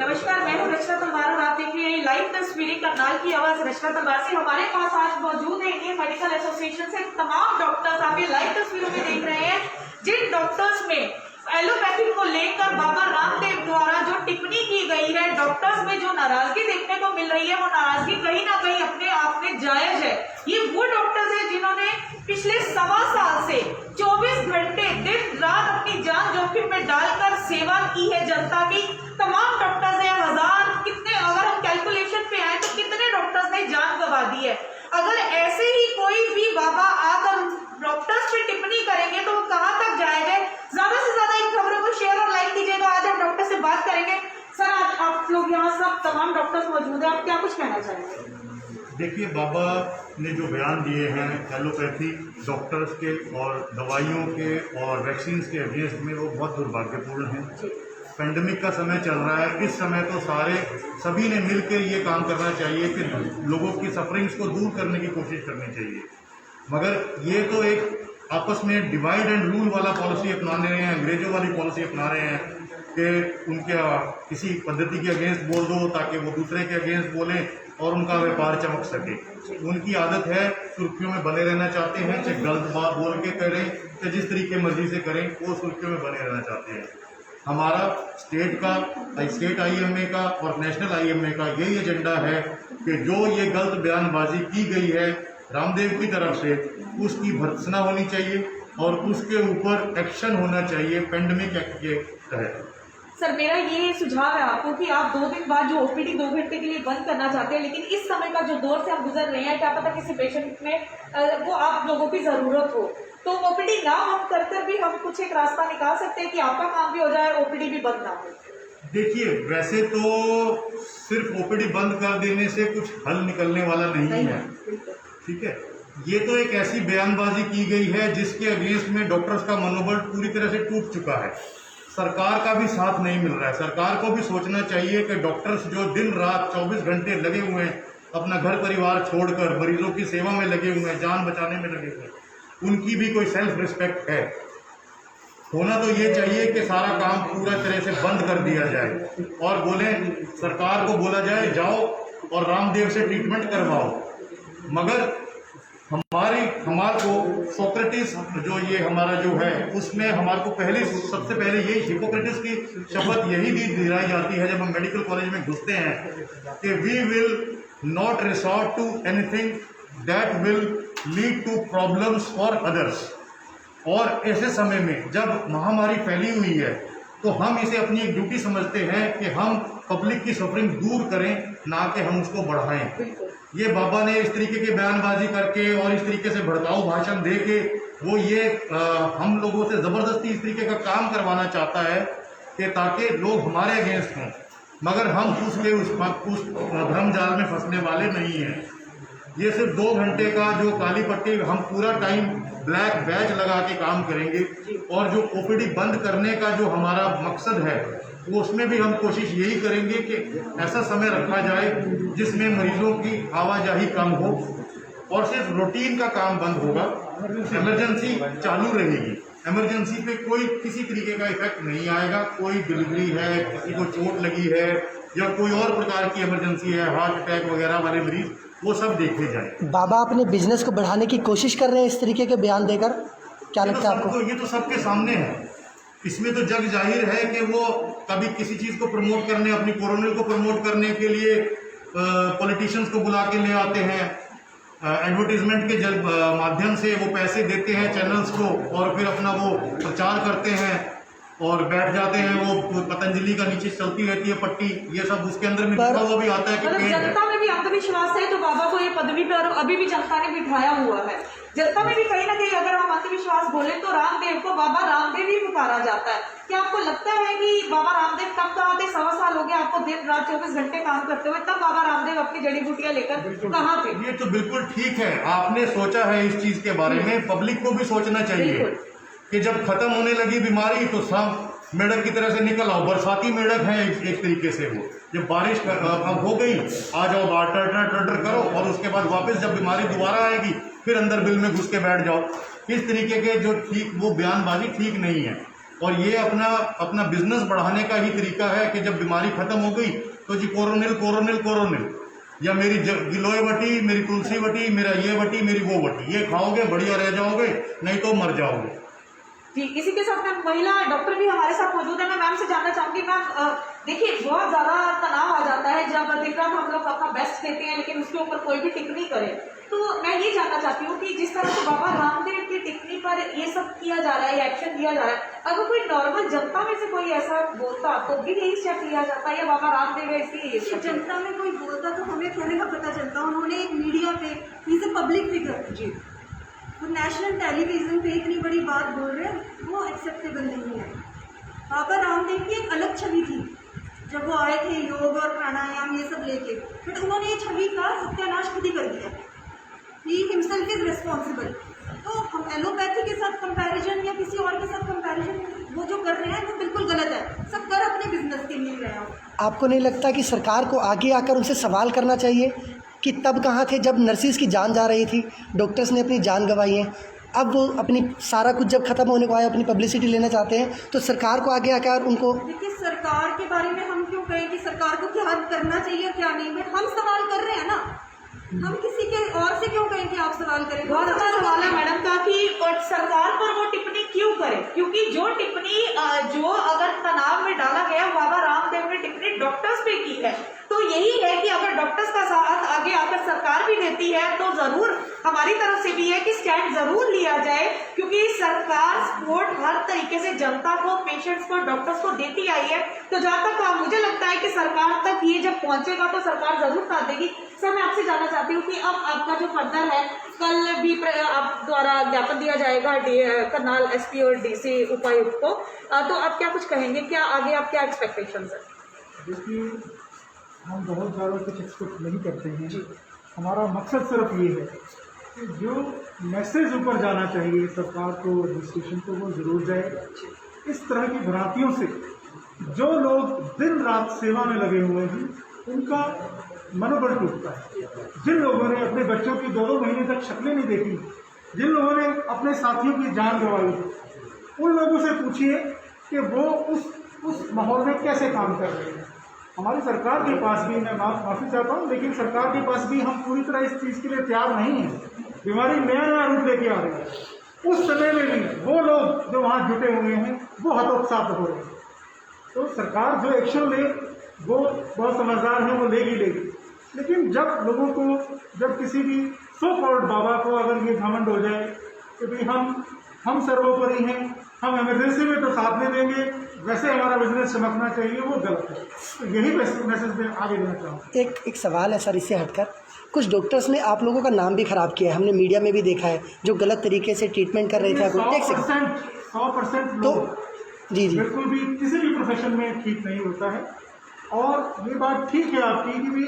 नमस्कार, मैं हूं रचना तलवार और आप देख रहे हैं लाइव तस्वीरें करनाल की आवाज रचना तलवार से। हमारे पास आज मौजूद है इंडियन मेडिकल एसोसिएशन से तमाम डॉक्टर्स। आप ये लाइव तस्वीरों में देख रहे हैं जिन डॉक्टर्स में एलोपैथी को लेकर बाबा रामदेव द्वारा जो टिप्पणी की गई है, डॉक्टर्स में जो नाराजगी देखने को मिल रही है, वो नाराजगी कहीं ना कहीं अपने आप में जायज है। ये वो डॉक्टर्स हैं जिन्होंने पिछले 1.25 साल से 24 घंटे दिन रात अपनी जान जोखिम में डालकर सेवा की है जनता की। तमाम डॉक्टर्स हैं, हजार कितने अगर हम कैलकुलेशन पे आए तो कितने डॉक्टर्स ने जान गंवा दी है। अगर ऐसे ही कोई भी बाबा आकर डॉक्टर्स पे टिप्पणी करेंगे तो वो कहां तक जाएंगे। ज्यादा से ज्यादा इन खबरों को शेयर और लाइक कीजिएगा। आज हम डॉक्टर से बात करेंगे। सर, आज आप लोग यहाँ सब तमाम डॉक्टर्स मौजूद है, आप क्या कुछ कहना चाहेंगे? देखिए, बाबा ने जो बयान दिए हैं एलोपैथी डॉक्टर्स के और दवाइयों के और वैक्सीन के अगेंस्ट में, वो बहुत दुर्भाग्यपूर्ण है। पेंडेमिक का समय चल रहा है, इस समय तो सभी ने मिलकर ये काम करना चाहिए कि लोगों की सफरिंग्स को दूर करने की कोशिश करनी चाहिए। मगर ये तो एक आपस में डिवाइड एंड रूल वाला पॉलिसी अपनाने रहे हैं, अंग्रेजों वाली पॉलिसी अपना रहे हैं कि उनके किसी पद्धति के अगेंस्ट बोल दो ताकि वो दूसरे के अगेंस्ट बोलें और उनका व्यापार चमक सके। उनकी आदत है, सुर्खियों में बने रहना चाहते हैं, चाहे गलत बात बोल के करें चाहे जिस तरीके मर्जी से करें, वो सुर्खियों में बने रहना चाहते हैं। हमारा स्टेट IMA का और नेशनल IMA का यही एजेंडा है कि जो ये गलत बयानबाजी की गई है रामदेव की तरफ से, उसकी भर्त्सना होनी चाहिए और उसके ऊपर एक्शन होना चाहिए पेंडेमिक एक्ट के तहत। सर, मेरा ये सुझाव है आपको कि आप 2 दिन बाद जो OPD 2 घंटे के लिए बंद करना चाहते हैं, लेकिन इस समय का जो दौर से आप गुजर रहे हैं, क्या पता किसी पेशेंट में वो आप लोगों की जरूरत हो, तो OPD ना हम कर भी हम कुछ एक रास्ता निकाल सकते हैं कि आपका काम भी हो जाए, OPD भी बंद ना हो। देखिए, वैसे तो सिर्फ OPD बंद कर देने से कुछ हल निकलने वाला नहीं है, ठीक है। ये तो एक ऐसी बयानबाजी की गई है जिसके अगेंस्ट में डॉक्टर्स का मनोबल पूरी तरह से टूट चुका है। सरकार का भी साथ नहीं मिल रहा है। सरकार को भी सोचना चाहिए कि डॉक्टर्स जो दिन रात 24 घंटे लगे हुए हैं, अपना घर परिवार छोड़कर मरीजों की सेवा में लगे हुए हैं, जान बचाने में लगे हुए हैं, उनकी भी कोई सेल्फ रिस्पेक्ट है। होना तो ये चाहिए कि सारा काम पूरा तरह से बंद कर दिया जाए और बोले, सरकार को बोला जाए जाओ और रामदेव से ट्रीटमेंट करवाओ। मगर हमारे को सोक्रेटिस जो ये हमारा जो है, उसमें हमारे को सबसे पहले यही हिपोक्रेटिस की शपथ यही दिलाई जाती है जब हम मेडिकल कॉलेज में घुसते हैं कि we will not resort to anything that will lead to problems for others. और ऐसे समय में जब महामारी फैली हुई है तो हम इसे अपनी एक ड्यूटी समझते हैं कि हम पब्लिक की सफरिंग दूर करें, ना कि हम उसको बढ़ाएं। ये बाबा ने इस तरीके की बयानबाजी करके और इस तरीके से भड़काऊ भाषण दे के वो ये हम लोगों से ज़बरदस्ती इस तरीके का काम करवाना चाहता है कि ताकि लोग हमारे अगेंस्ट हों, मगर हम उस भ्रम जाल में फंसने वाले नहीं हैं। ये सिर्फ 2 घंटे का जो काली पट्टी, हम पूरा टाइम ब्लैक बैच लगा के काम करेंगे और जो OPD बंद करने का जो हमारा मकसद है वो उसमें भी हम कोशिश यही करेंगे कि ऐसा समय रखा जाए जिसमें मरीजों की आवाजाही कम हो और सिर्फ रूटीन का काम बंद होगा। इमरजेंसी चालू रहेगी, इमरजेंसी पे कोई किसी तरीके का इफेक्ट नहीं आएगा। कोई डिलीवरी है, किसी को चोट लगी है या कोई और प्रकार की इमरजेंसी है, हार्ट अटैक वगैरह वाले मरीज, वो सब देखे जाए। बाबा अपने बिजनेस को बढ़ाने की कोशिश कर रहे हैं इस तरीके के बयान देकर, क्या लगता है आपको? ये तो सबके सामने है। इसमें तो जग जाहिर है कि वो कभी किसी चीज़ को प्रमोट करने, अपनी कोरोनल को प्रमोट करने के लिए पॉलिटिशियंस को बुला के ले आते हैं, एडवर्टीजमेंट के माध्यम से वो पैसे देते हैं चैनल्स को और फिर अपना वो प्रचार करते हैं और बैठ जाते हैं। वो पतंजलि का नीचे चलती रहती है पट्टी, ये सब उसके अंदर में लिखा हुआ भी आता है कि जनता में भी अंधविश्वास है, तो बाबा को ये पदवी पर अभी भी जनता ने बिठाया हुआ है। जनता में भी कहीं ना कहीं अगर हम अंधविश्वास बोले तो रामदेव को बाबा रामदेव ही पुकारा जाता है। क्या आपको लगता है कि बाबा रामदेव कब कहाँ थे? 1.25 साल हो गया आपको दिन रात 24 घंटे काम करते हुए, तब बाबा रामदेव अपनी जड़ी बूटियां लेकर कहाँ थे? ये तो बिल्कुल ठीक है, आपने सोचा है इस चीज के बारे में। पब्लिक को भी सोचना चाहिए कि जब खत्म होने लगी बीमारी तो सब मेढक की तरह से निकल आओ। बरसाती मेढक है एक तरीके से वो, जब बारिश अब हो गई आ जाओ बाहर टर करो और उसके बाद वापस जब बीमारी दोबारा आएगी फिर अंदर बिल में घुस के बैठ जाओ। इस तरीके के जो ठीक वो बयानबाजी ठीक नहीं है। और ये अपना अपना बिजनेस बढ़ाने का ही तरीका है कि जब बीमारी खत्म हो गई तो जी कोरोनिल कोरोनिल कोरोनिल, या मेरी गिलोय वटी, मेरी तुलसी वटी, मेरा ये वटी, मेरी वो वटी, ये खाओगे बढ़िया रह जाओगे, नहीं तो मर जाओगे। जी, इसी के साथ मैम महिला डॉक्टर भी हमारे साथ मौजूद है। मैं मैम से जानना चाहूंगी मैम, देखिए बहुत ज्यादा तनाव आ जाता है जब दिन रात हम लोग अपना बेस्ट देते हैं लेकिन उसके ऊपर कोई भी टिप्पणी करे। तो मैं ये जानना चाहती हूँ कि जिस तरह से बाबा रामदेव की टिप्पणी पर ये सब किया जा रहा है, एक्शन लिया जा रहा है, अगर कोई नॉर्मल जनता में से कोई ऐसा बोलता तो भी यही स्टेप लिया जाता है या बाबा रामदेव है इसलिए जनता में कोई बोलता तो हमें थोड़ी ना पता चलता। उन्होंने एक मीडिया पे, इज ए पब्लिक फिगर जी, वो नेशनल टेलीविजन पे इतनी बड़ी बात बोल रहे हैं, वो एक्सेप्टेबल नहीं है। बाबा रामदेव की एक अलग छवि थी जब वो आए थे योग और प्राणायाम ये सब लेके, बट उन्होंने ये छवि का सत्यानाश खुद ही कर दिया। He himself is responsible. तो हम एलोपैथी के साथ कंपैरिजन या किसी और के साथ कंपैरिजन वो जो कर रहे हैं वो बिल्कुल गलत है। सब कर अपने बिजनेस के लिए रहे हैं। आपको नहीं लगता कि सरकार को आगे आकर उनसे सवाल करना चाहिए कि तब कहाँ थे जब नर्सिस की जान जा रही थी, डॉक्टर्स ने अपनी जान गंवाई है, अब वो अपनी सारा कुछ जब खत्म होने को आया अपनी पब्लिसिटी लेना चाहते हैं, तो सरकार को आगे आकर उनको। देखिए सरकार के बारे में हम क्यों कहें कि सरकार को क्या करना चाहिए और क्या नहीं, बट हम सवाल कर रहे हैं ना, हम किसी के और से क्यों कहें कि आप सवाल करें। बहुत अच्छा सवाल है मैडम का कि सरकार पर वो टिप्पणी क्यों करे, क्योंकि जो टिप्पणी जो अगर तनाव में डाला गया बाबा रामदेव ने टिप्पणी डॉक्टर्स पे की है, तो यही है कि अगर डॉक्टर्स का साथ आगे आकर सरकार भी देती है तो जरूर हमारी तरफ से भी है कि स्टैंड जरूर लिया जाए, क्योंकि सरकार सपोर्ट हर तरीके से जनता को, पेशेंट्स को, डॉक्टर्स को देती आई है। तो जहाँ तक मुझे लगता है कि सरकार तक ये जब पहुंचेगा तो सरकार जरूर साथ देगी। सर मैं आपसे जानना चाहती हूँ कि अब आपका जो फर्दर है, कल भी आप द्वारा ज्ञापन दिया जाएगा करनाल एसपी और डीसी उपायुक्त को, तो आप क्या कुछ कहेंगे, क्या आगे आप क्या एक्सपेक्टेशंस है? देखिए हम बहुत ज़्यादा कुछ एक्सपेक्ट नहीं करते हैं। हमारा मकसद सिर्फ ये है कि जो मैसेज ऊपर जाना चाहिए सरकार को, एडमिनिस्ट्रेशन को, वो ज़रूर जाए। इस तरह की भ्रांतियों से जो लोग दिन रात सेवा में लगे हुए हैं उनका मनोबल टूटता है। जिन लोगों ने अपने बच्चों की 2-2 महीने तक शक्लें नहीं देखी, जिन लोगों ने अपने साथियों की जान गंवाई, उन लोगों से पूछिए कि वो उस माहौल में कैसे काम कर रहे हैं। हमारी सरकार के पास भी, मैं माफ़ी चाहता हूँ, लेकिन सरकार के पास भी हम पूरी तरह इस चीज़ के लिए तैयार नहीं हैं। बीमारी नया नया रूप लेके आ रही है। उस समय में भी वो लोग जो वहाँ जुटे हुए हैं वो हतोत्साहित हो रहे हैं। तो सरकार जो एक्शन ले वो बहुत समझदार है, वो लेगी। लेकिन जब लोगों को, जब किसी भी सो कॉल्ड बाबा को अगर ये घमंड हो जाए कि भाई हम सर्वोपरि हैं, हम इमरजेंसी में तो साथ नहीं देंगे, वैसे हमारा बिजनेस चमकना चाहिए, वो गलत है। तो यही मैसेज आगे देना चाहूँ। एक सवाल है सर, इससे हटकर कुछ डॉक्टर्स ने आप लोगों का नाम भी ख़राब किया है, हमने मीडिया में भी देखा है, जो गलत तरीके से ट्रीटमेंट कर रहे थे। 100% लोग जी बिल्कुल भी किसी भी प्रोफेशन में ठीक नहीं होता है। और ये बात ठीक है आपकी कि भी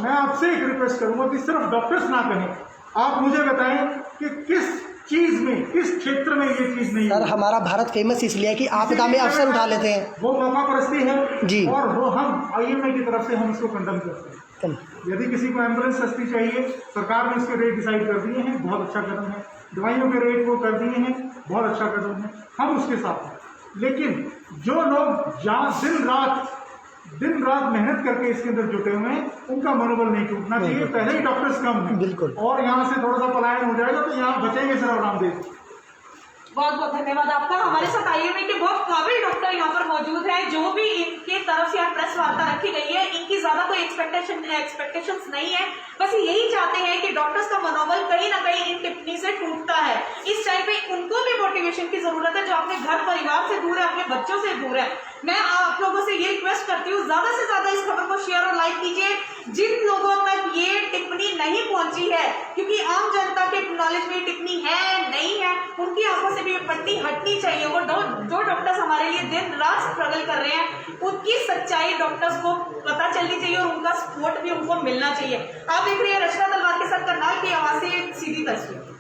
मैं आपसे एक रिक्वेस्ट करूंगा कि सिर्फ डॉक्टर्स ना कहें, आप मुझे बताएं कि किस चीज़ में, किस क्षेत्र में ये चीज़ नहीं सर। हमारा भारत फेमस इसलिए है कि आपदा में अवसर उठा लेते हैं, वो मौका परस्ती है जी। और वो हम IMA की तरफ से हम इसको कंडम करते हैं। यदि किसी को एम्बुलेंस सस्ती चाहिए, सरकार ने उसके रेट डिसाइड कर दिए हैं, बहुत अच्छा कदम है। दवाइयों के रेट वो कर दिए हैं, बहुत अच्छा कदम है, हम उसके साथ हैं। लेकिन जो लोग दिन रात मेहनत करके इसके अंदर जुटे हुए हैं, उनका मनोबल नहीं टूटना चाहिए। पहले ही डॉक्टर्स कम हैं, बिल्कुल, और यहाँ से थोड़ा सा पलायन हो जाएगा तो यहाँ बचेंगे सिर्फ रामदेव। बहुत बहुत धन्यवाद आपका। हमारे साथ IMA के बहुत काबिल डॉक्टर यहाँ पर मौजूद हैं। जो भी इनके तरफ से प्रेस वार्ता रखी गई है, इनकी ज्यादा कोई एक्सपेक्टेशंस नहीं है, बस यही चाहते हैं कि डॉक्टर्स का मनोबल कहीं ना कहीं इन टिप्पणी से टूटता है। इस टाइम पे उनको भी मोटिवेशन की जरूरत है, जो अपने घर परिवार से दूर है, अपने बच्चों से दूर है। मैं आप लोगों से ये रिक्वेस्ट करती हूँ, ज्यादा से ज्यादा इस खबर को शेयर और लाइक कीजिए, जिन लोगों तक ये टिप्पणी नहीं पहुंची है, क्योंकि आम जनता के नॉलेज में टिप्पणी है नहीं है, उनकी आंखों से भी ये पट्टी हटनी चाहिए। वो जो डॉक्टर्स हमारे लिए दिन रात स्ट्रगल कर रहे हैं, उनकी सच्चाई डॉक्टर्स को पता चलनी चाहिए और उनका सपोर्ट भी उनको मिलना चाहिए। आप देख रहे हैं रचना तलवार के साथ करनाल की आवाज से सीधी तस्वीर।